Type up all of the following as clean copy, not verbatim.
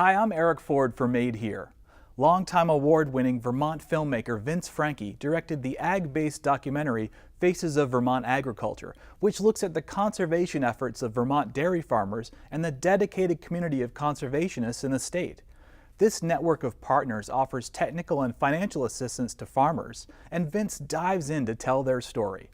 Hi, I'm Eric Ford for Made Here. Longtime award-winning Vermont filmmaker Vince Franke directed the ag-based documentary Faces of Vermont Agriculture, which looks at the conservation efforts of Vermont dairy farmers and the dedicated community of conservationists in the state. This network of partners offers technical and financial assistance to farmers, and Vince dives in to tell their story.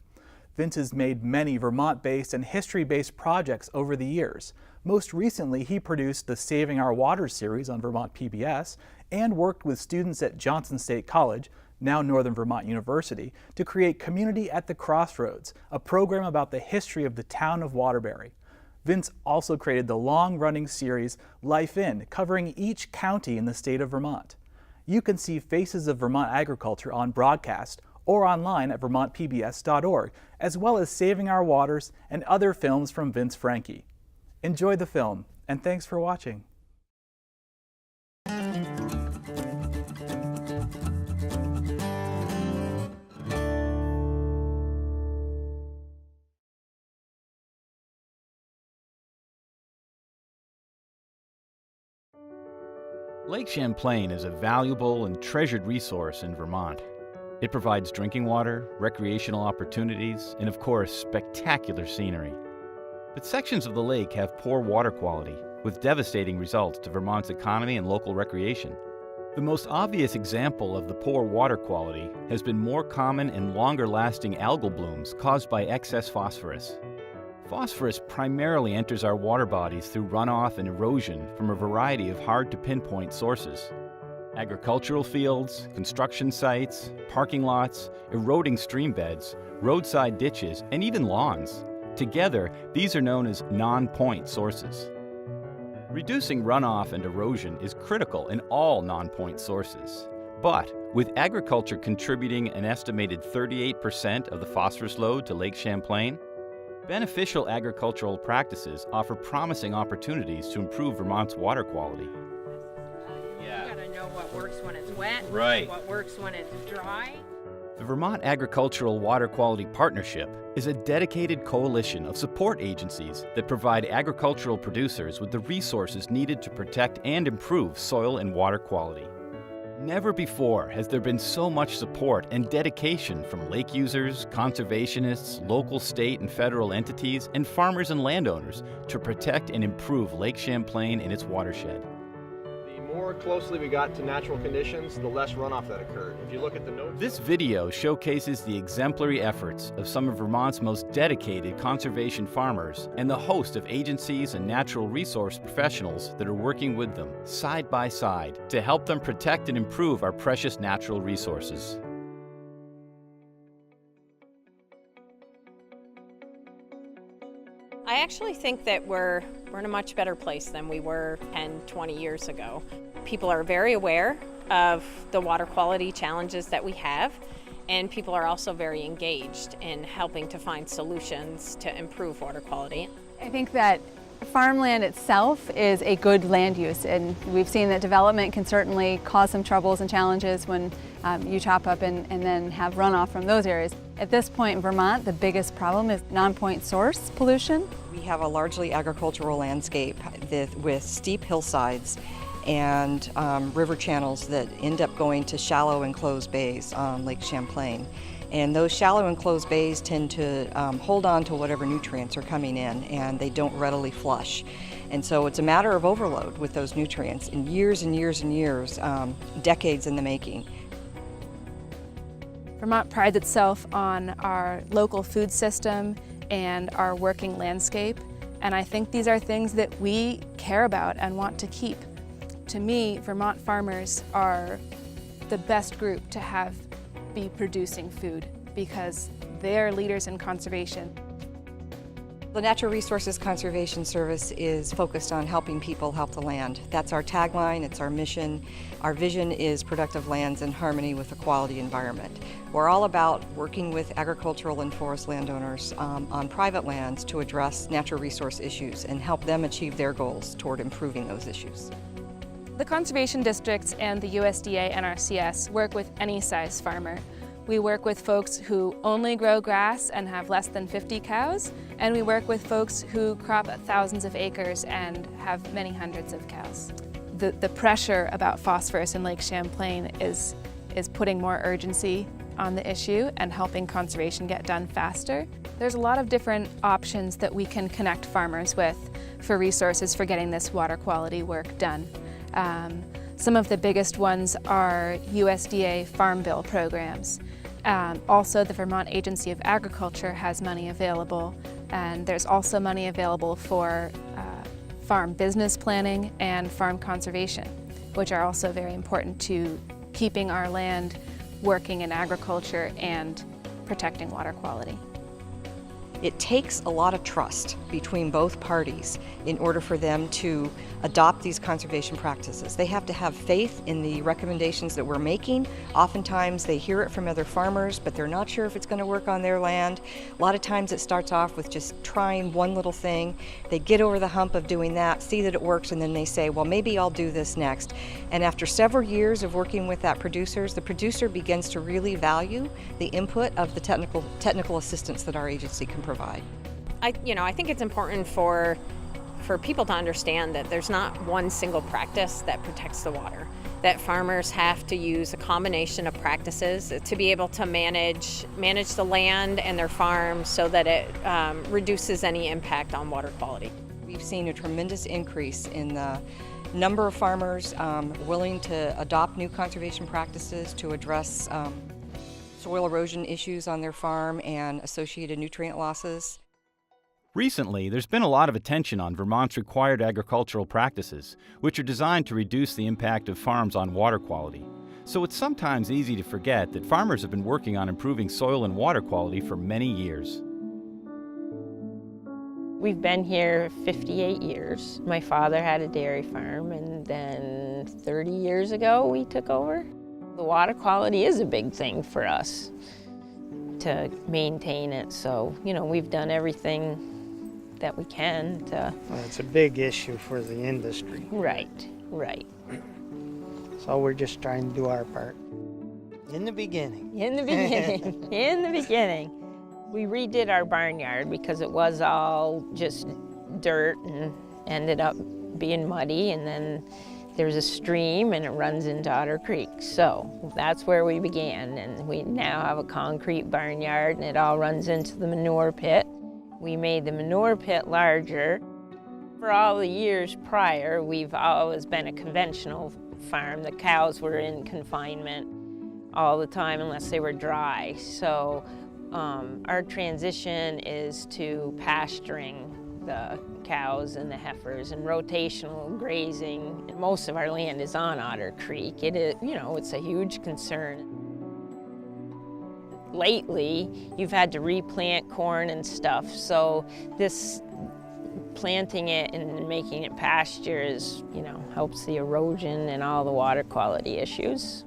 Vince has made many Vermont-based and history-based projects over the years. Most recently, he produced the Saving Our Waters series on Vermont PBS and worked with students at Johnson State College, now Northern Vermont University, to create Community at the Crossroads, a program about the history of the town of Waterbury. Vince also created the long-running series Life In, covering each county in the state of Vermont. You can see Faces of Vermont Agriculture on broadcast or online at vermontpbs.org, as well as Saving Our Waters and other films from Vince Franke. Enjoy the film, and thanks for watching. Lake Champlain is a valuable and treasured resource in Vermont. It provides drinking water, recreational opportunities, and of course, spectacular scenery. But sections of the lake have poor water quality, with devastating results to Vermont's economy and local recreation. The most obvious example of the poor water quality has been more common and longer-lasting algal blooms caused by excess phosphorus. Phosphorus primarily enters our water bodies through runoff and erosion from a variety of hard-to-pinpoint sources. Agricultural fields, construction sites, parking lots, eroding stream beds, roadside ditches, and even lawns. Together, these are known as non-point sources. Reducing runoff and erosion is critical in all non-point sources. But with agriculture contributing an estimated 38% of the phosphorus load to Lake Champlain, beneficial agricultural practices offer promising opportunities to improve Vermont's water quality. You gotta know what works when it's wet, right, what works when it's dry. The Vermont Agricultural Water Quality Partnership is a dedicated coalition of support agencies that provide agricultural producers with the resources needed to protect and improve soil and water quality. Never before has there been so much support and dedication from lake users, conservationists, local, state, and federal entities, and farmers and landowners to protect and improve Lake Champlain and its watershed. The more closely we got to natural conditions, the less runoff that occurred. If you look at the notes... This video showcases the exemplary efforts of some of Vermont's most dedicated conservation farmers and the host of agencies and natural resource professionals that are working with them, side by side, to help them protect and improve our precious natural resources. I actually think that we're in a much better place than we were 10, 20 years ago. People are very aware of the water quality challenges that we have, and people are also very engaged in helping to find solutions to improve water quality. I think that farmland itself is a good land use, and we've seen that development can certainly cause some troubles and challenges when you chop up and then have runoff from those areas. At this point in Vermont, the biggest problem is non-point source pollution. We have a largely agricultural landscape with steep hillsides and river channels that end up going to shallow enclosed bays on Lake Champlain. And those shallow enclosed bays tend to hold on to whatever nutrients are coming in, and they don't readily flush. And so it's a matter of overload with those nutrients in years and years and years, decades in the making. Vermont prides itself on our local food system and our working landscape, and I think these are things that we care about and want to keep. To me, Vermont farmers are the best group to have be producing food because they're leaders in conservation. The Natural Resources Conservation Service is focused on helping people help the land. That's our tagline, it's our mission. Our vision is productive lands in harmony with a quality environment. We're all about working with agricultural and forest landowners on private lands to address natural resource issues and help them achieve their goals toward improving those issues. The conservation districts and the USDA NRCS work with any size farmer. We work with folks who only grow grass and have less than 50 cows, and we work with folks who crop thousands of acres and have many hundreds of cows. the pressure about phosphorus in Lake Champlain is putting more urgency on the issue and helping conservation get done faster. There's a lot of different options that we can connect farmers with for resources for getting this water quality work done. Some of the biggest ones are USDA Farm Bill programs. Also, the Vermont Agency of Agriculture has money available, and there's also money available for farm business planning and farm conservation, which are also very important to keeping our land working in agriculture and protecting water quality. It takes a lot of trust between both parties in order for them to adopt these conservation practices. They have to have faith in the recommendations that we're making. Oftentimes they hear it from other farmers, but they're not sure if it's going to work on their land. A lot of times it starts off with just trying one little thing. They get over the hump of doing that, see that it works, and then they say, well, maybe I'll do this next. And after several years of working with that producers, the producer begins to really value the input of the technical assistance that our agency can provide. I think it's important for people to understand that there's not one single practice that protects the water, that farmers have to use a combination of practices to be able to manage the land and their farm so that it reduces any impact on water quality. We've seen a tremendous increase in the number of farmers willing to adopt new conservation practices to address soil erosion issues on their farm and associated nutrient losses. Recently, there's been a lot of attention on Vermont's required agricultural practices, which are designed to reduce the impact of farms on water quality. So it's sometimes easy to forget that farmers have been working on improving soil and water quality for many years. We've been here 58 years. My father had a dairy farm, and then 30 years ago we took over. The water quality is a big thing for us to maintain it, so we've done everything that we can to... Well, it's a big issue for the industry. Right. So we're just trying to do our part. In the beginning. In the beginning, we redid our barnyard because it was all just dirt and ended up being muddy, and then there's a stream and it runs into Otter Creek. So that's where we began, and we now have a concrete barnyard and it all runs into the manure pit. We made the manure pit larger. For all the years prior, we've always been a conventional farm. The cows were in confinement all the time unless they were dry. So our transition is to pasturing the cows and the heifers and rotational grazing. Most of our land is on Otter Creek. It is, it's a huge concern. Lately, you've had to replant corn and stuff, so this planting it and making it pasture is, helps the erosion and all the water quality issues.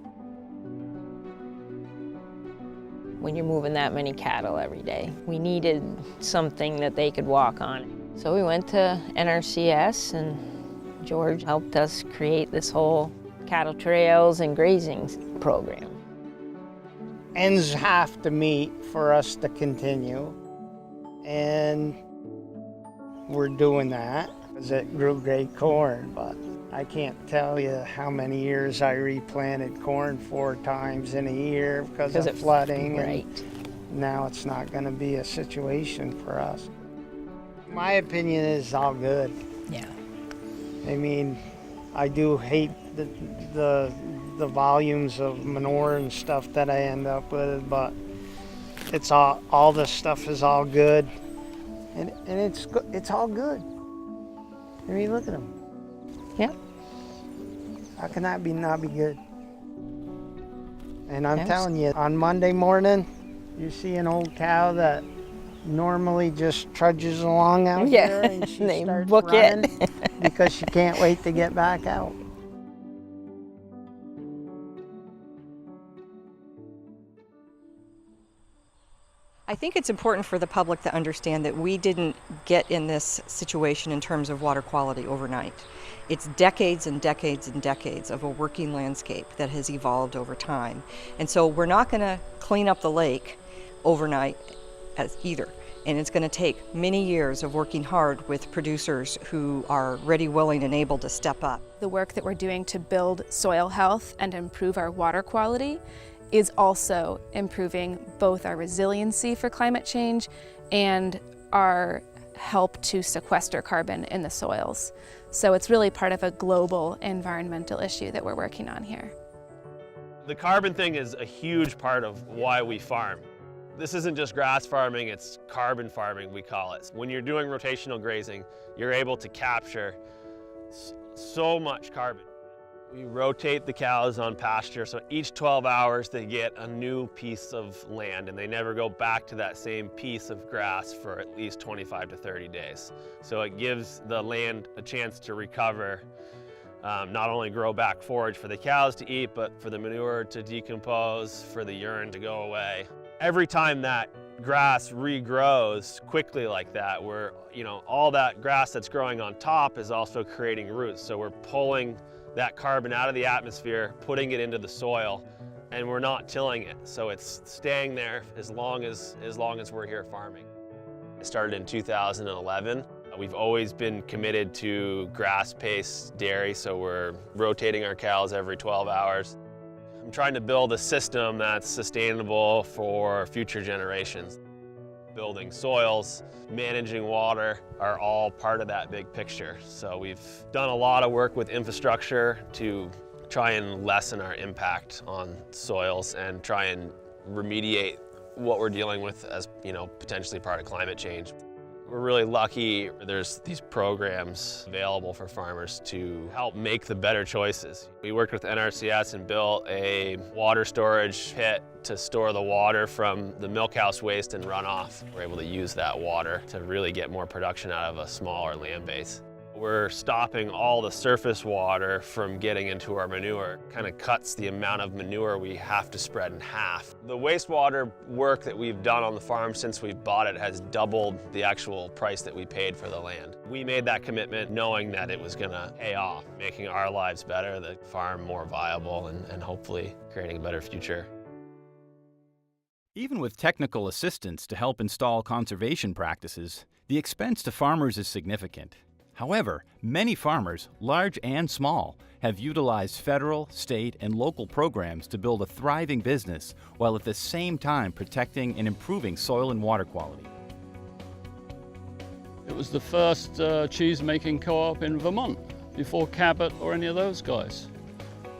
When you're moving that many cattle every day, we needed something that they could walk on. So we went to NRCS, and George helped us create this whole cattle trails and grazing program. Ends have to meet for us to continue, and we're doing that because it grew great corn, but I can't tell you how many years I replanted corn 4 times in a year because of flooding. Right. And now it's not going to be a situation for us. My opinion is all good. Yeah. I mean, I do hate the volumes of manure and stuff that I end up with, but it's all this stuff is all good, and it's all good. I mean, look at them. Yeah. How can that not be good? And I'm telling you, on Monday morning, you see an old cow that normally just trudges along out there, and she starts running because she can't wait to get back out. I think it's important for the public to understand that we didn't get in this situation in terms of water quality overnight. It's decades and decades and decades of a working landscape that has evolved over time. And so we're not going to clean up the lake overnight either. And it's going to take many years of working hard with producers who are ready, willing, and able to step up. The work that we're doing to build soil health and improve our water quality is also improving both our resiliency for climate change and our help to sequester carbon in the soils. So it's really part of a global environmental issue that we're working on here. The carbon thing is a huge part of why we farm. This isn't just grass farming, it's carbon farming, we call it. When you're doing rotational grazing, you're able to capture so much carbon. We rotate the cows on pasture, so each 12 hours they get a new piece of land and they never go back to that same piece of grass for at least 25 to 30 days. So it gives the land a chance to recover, not only grow back forage for the cows to eat, but for the manure to decompose, for the urine to go away. Every time that grass regrows quickly like that, all that grass that's growing on top is also creating roots. So we're pulling that carbon out of the atmosphere, putting it into the soil, and we're not tilling it. So it's staying there as long as we're here farming. I started in 2011. We've always been committed to grass-paced dairy, so we're rotating our cows every 12 hours. I'm trying to build a system that's sustainable for future generations. Building soils, managing water are all part of that big picture. So we've done a lot of work with infrastructure to try and lessen our impact on soils and try and remediate what we're dealing with as, potentially part of climate change. We're really lucky there's these programs available for farmers to help make the better choices. We worked with NRCS and built a water storage pit to store the water from the milk house waste and runoff. We're able to use that water to really get more production out of a smaller land base. We're stopping all the surface water from getting into our manure. Kind of cuts the amount of manure we have to spread in half. The wastewater work that we've done on the farm since we bought it has doubled the actual price that we paid for the land. We made that commitment knowing that it was going to pay off, making our lives better, the farm more viable, and hopefully creating a better future. Even with technical assistance to help install conservation practices, the expense to farmers is significant. However, many farmers, large and small, have utilized federal, state, and local programs to build a thriving business while at the same time protecting and improving soil and water quality. It was the first cheese-making co-op in Vermont, before Cabot or any of those guys.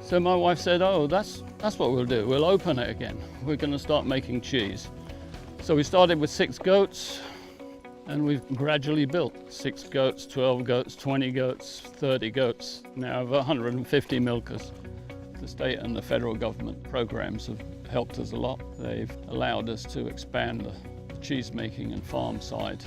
So my wife said, oh, that's what we'll do. We'll open it again. We're going to start making cheese. So we started with 6 goats. And we've gradually built 6 goats, 12 goats, 20 goats, 30 goats, now over 150 milkers. The state and the federal government programs have helped us a lot. They've allowed us to expand the cheese making and farm side,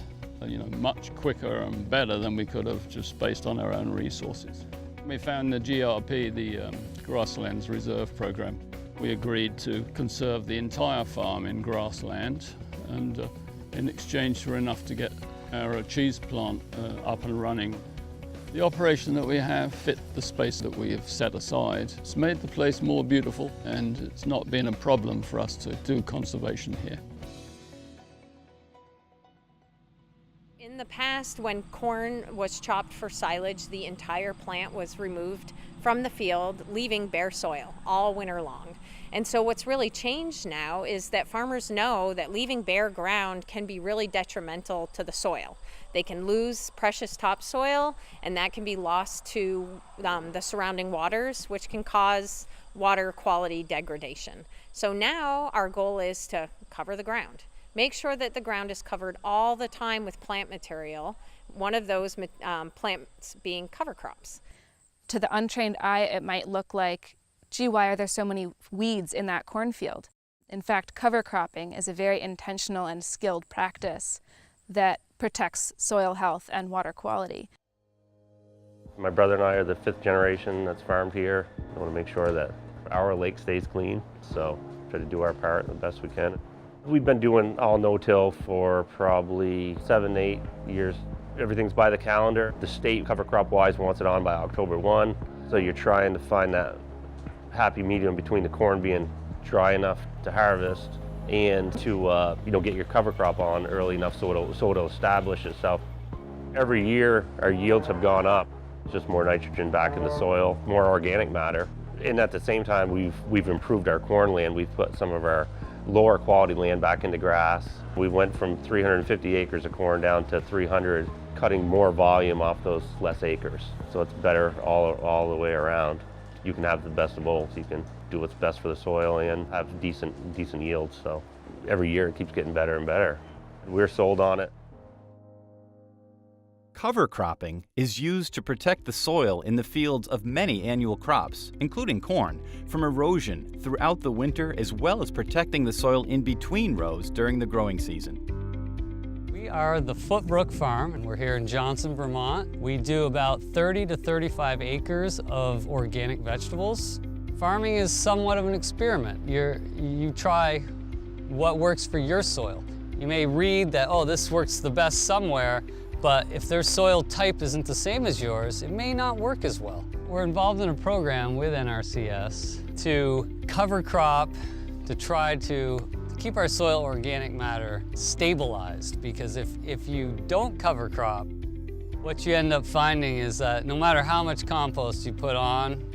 much quicker and better than we could have just based on our own resources. We found the GRP, the Grasslands Reserve Program. We agreed to conserve the entire farm in grassland, and in exchange for enough to get our cheese plant up and running. The operation that we have fit the space that we have set aside. It's made the place more beautiful, and it's not been a problem for us to do conservation here. In the past, when corn was chopped for silage, the entire plant was removed from the field, leaving bare soil all winter long. And so what's really changed now is that farmers know that leaving bare ground can be really detrimental to the soil. They can lose precious topsoil, and that can be lost to the surrounding waters, which can cause water quality degradation. So now our goal is to cover the ground. Make sure that the ground is covered all the time with plant material, one of those plants being cover crops. To the untrained eye, it might look like, gee, why are there so many weeds in that cornfield? In fact, cover cropping is a very intentional and skilled practice that protects soil health and water quality. My brother and I are the 5th generation that's farmed here. I want to make sure that our lake stays clean, so try to do our part the best we can. We've been doing all no-till for probably 7, 8 years. Everything's by the calendar. The state cover crop-wise wants it on by October 1, so you're trying to find that happy medium between the corn being dry enough to harvest and to get your cover crop on early enough so it'll establish itself. Every year our yields have gone up. It's just more nitrogen back in the soil, more organic matter. And at the same time we've improved our corn land. We've put some of our lower quality land back into grass. We went from 350 acres of corn down to 300, cutting more volume off those less acres. So it's better all the way around. You can have the best of both. You can do what's best for the soil and have decent yields. So every year it keeps getting better and better. We're sold on it. Cover cropping is used to protect the soil in the fields of many annual crops, including corn, from erosion throughout the winter, as well as protecting the soil in between rows during the growing season. We are the Brook Farm, and we're here in Johnson, Vermont. We do about 30 to 35 acres of organic vegetables. Farming is somewhat of an experiment. You try what works for your soil. You may read that, oh, this works the best somewhere, but if their soil type isn't the same as yours, it may not work as well. We're involved in a program with NRCS to cover crop, to try to keep our soil organic matter stabilized, because if you don't cover crop, what you end up finding is that no matter how much compost you put on,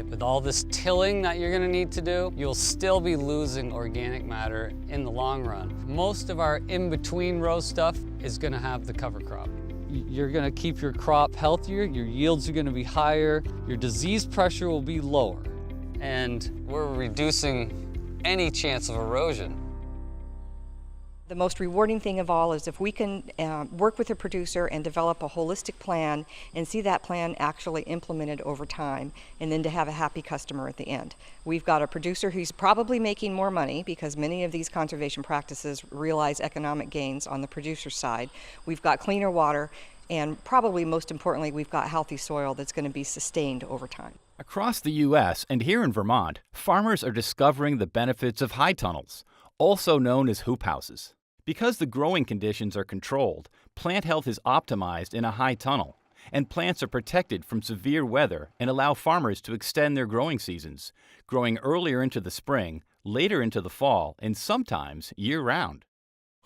with all this tilling that you're gonna need to do, you'll still be losing organic matter in the long run. Most of our in-between row stuff is gonna have the cover crop. You're gonna keep your crop healthier, your yields are gonna be higher, your disease pressure will be lower, and we're reducing any chance of erosion. The most rewarding thing of all is if we can work with a producer and develop a holistic plan and see that plan actually implemented over time, and then to have a happy customer at the end. We've got a producer who's probably making more money because many of these conservation practices realize economic gains on the producer side. We've got cleaner water, and probably most importantly, we've got healthy soil that's going to be sustained over time. Across the U.S. and here in Vermont, farmers are discovering the benefits of high tunnels, also known as hoop houses. Because the growing conditions are controlled, plant health is optimized in a high tunnel, and plants are protected from severe weather and allow farmers to extend their growing seasons, growing earlier into the spring, later into the fall, and sometimes year-round.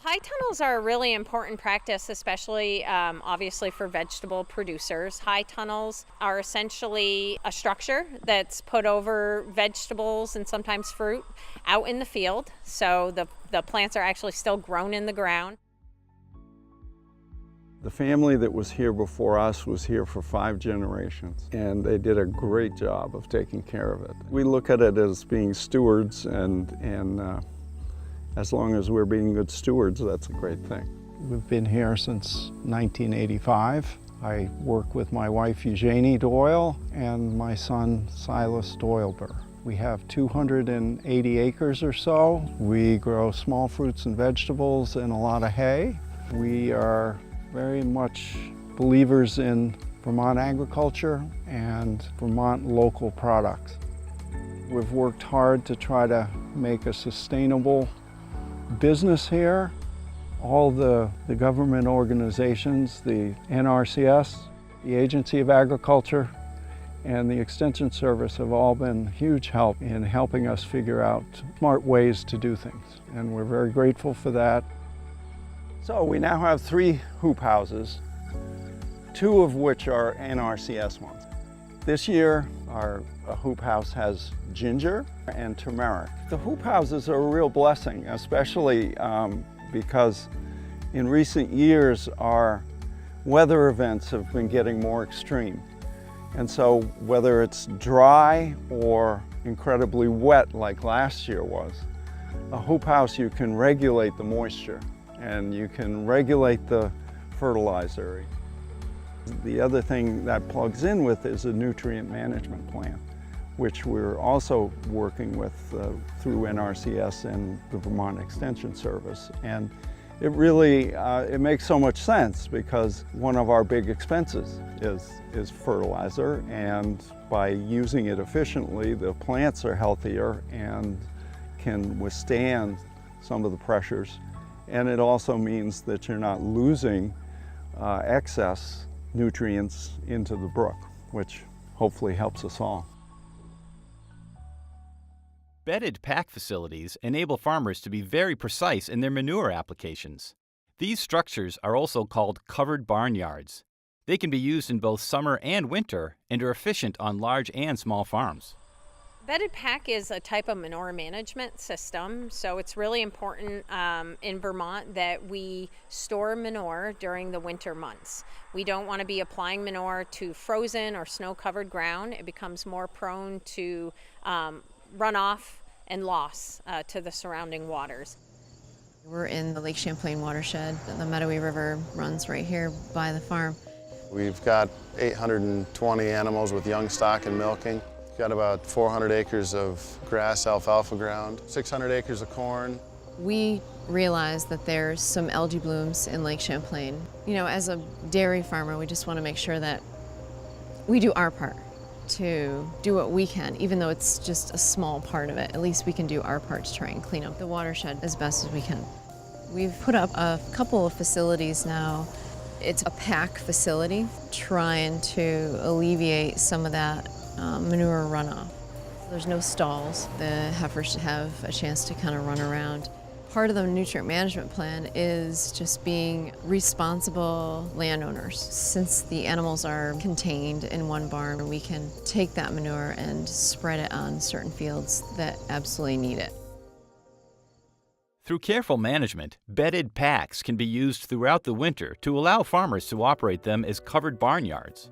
High tunnels are a really important practice, especially obviously for vegetable producers. High tunnels are essentially a structure that's put over vegetables and sometimes fruit out in the field, so the plants are actually still grown in the ground. The family that was here before us was here for 5 generations, and they did a great job of taking care of it. We look at it as being stewards, and as long as we're being good stewards, that's a great thing. We've been here since 1985. I work with my wife Eugenie Doyle and my son Silas Doyleber. We have 280 acres or so. We grow small fruits and vegetables and a lot of hay. We are very much believers in Vermont agriculture and Vermont local products. We've worked hard to try to make a sustainable business here. All the government organizations, the NRCS, the Agency of Agriculture, and the Extension Service have all been huge help in helping us figure out smart ways to do things, and we're very grateful for that. So we now have 3 hoop houses, 2 of which are NRCS ones. This year our hoop house has ginger and turmeric. The hoop houses are a real blessing, especially because in recent years our weather events have been getting more extreme. And so whether it's dry or incredibly wet like last year was, a hoop house you can regulate the moisture and you can regulate the fertilizer. The other thing that plugs in with is a nutrient management plan, which we're also working with through NRCS and the Vermont Extension Service. And it really, it makes so much sense because one of our big expenses is fertilizer, and by using it efficiently, the plants are healthier and can withstand some of the pressures. And it also means that you're not losing excess nutrients into the brook, which hopefully helps us all. Bedded pack facilities enable farmers to be very precise in their manure applications. These structures are also called covered barnyards. They can be used in both summer and winter and are efficient on large and small farms. Bedded pack is a type of manure management system, so it's really important in Vermont that we store manure during the winter months. We don't want to be applying manure to frozen or snow-covered ground. It becomes more prone to runoff and loss to the surrounding waters. We're in the Lake Champlain watershed. The Meadowy River runs right here by the farm. We've got 820 animals with young stock and milking. Got about 400 acres of grass alfalfa ground, 600 acres of corn. We realize that there's some algae blooms in Lake Champlain. You know, as a dairy farmer, we just want to make sure that we do our part to do what we can, even though it's just a small part of it. At least we can do our part to try and clean up the watershed as best as we can. We've put up a couple of facilities now. It's a pack facility, trying to alleviate some of that manure runoff. There's no stalls. The heifers have a chance to kind of run around. Part of the nutrient management plan is just being responsible landowners. Since the animals are contained in one barn, we can take that manure and spread it on certain fields that absolutely need it. Through careful management, bedded packs can be used throughout the winter to allow farmers to operate them as covered barnyards.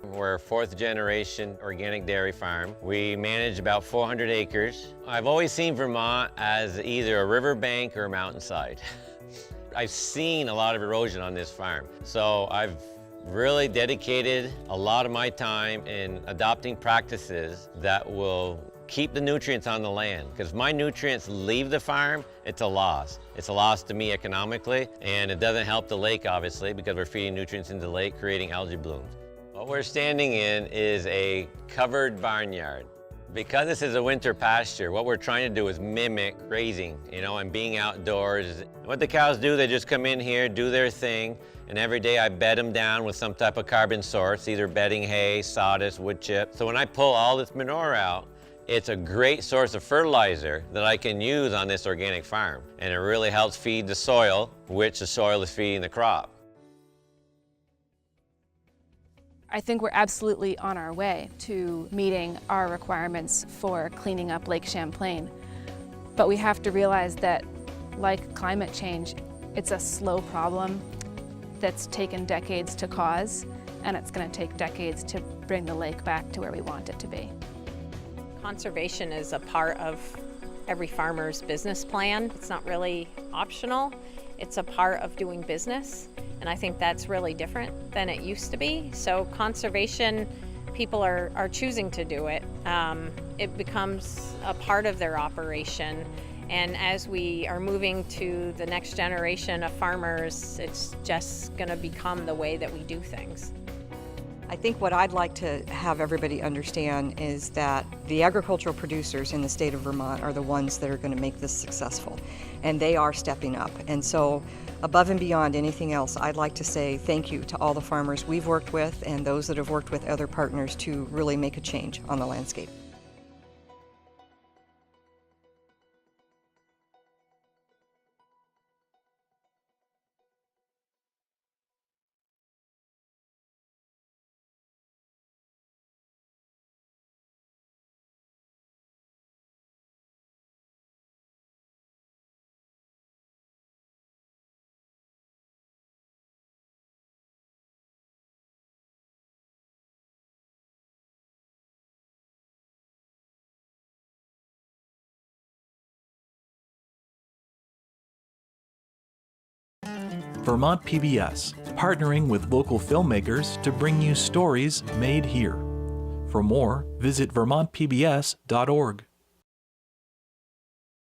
We're a fourth generation organic dairy farm. We manage about 400 acres. I've always seen Vermont as either a riverbank or a mountainside. I've seen a lot of erosion on this farm. So I've really dedicated a lot of my time in adopting practices that will keep the nutrients on the land. Because if my nutrients leave the farm, it's a loss. It's a loss to me economically, and it doesn't help the lake, obviously, because we're feeding nutrients into the lake, creating algae blooms. What we're standing in is a covered barnyard. Because this is a winter pasture, what we're trying to do is mimic grazing, and being outdoors. What the cows do, they just come in here, do their thing, and every day I bed them down with some type of carbon source, either bedding hay, sawdust, wood chip. So when I pull all this manure out, it's a great source of fertilizer that I can use on this organic farm. And it really helps feed the soil, which the soil is feeding the crop. I think we're absolutely on our way to meeting our requirements for cleaning up Lake Champlain. But we have to realize that, like climate change, it's a slow problem that's taken decades to cause, and it's going to take decades to bring the lake back to where we want it to be. Conservation is a part of every farmer's business plan. It's not really optional. It's a part of doing business. And I think that's really different than it used to be. So conservation, people are choosing to do it. It becomes a part of their operation. And as we are moving to the next generation of farmers, it's just going to become the way that we do things. I think what I'd like to have everybody understand is that the agricultural producers in the state of Vermont are the ones that are going to make this successful, and they are stepping up. And so, above and beyond anything else, I'd like to say thank you to all the farmers we've worked with and those that have worked with other partners to really make a change on the landscape. Vermont PBS, partnering with local filmmakers to bring you stories made here. For more, visit vermontpbs.org.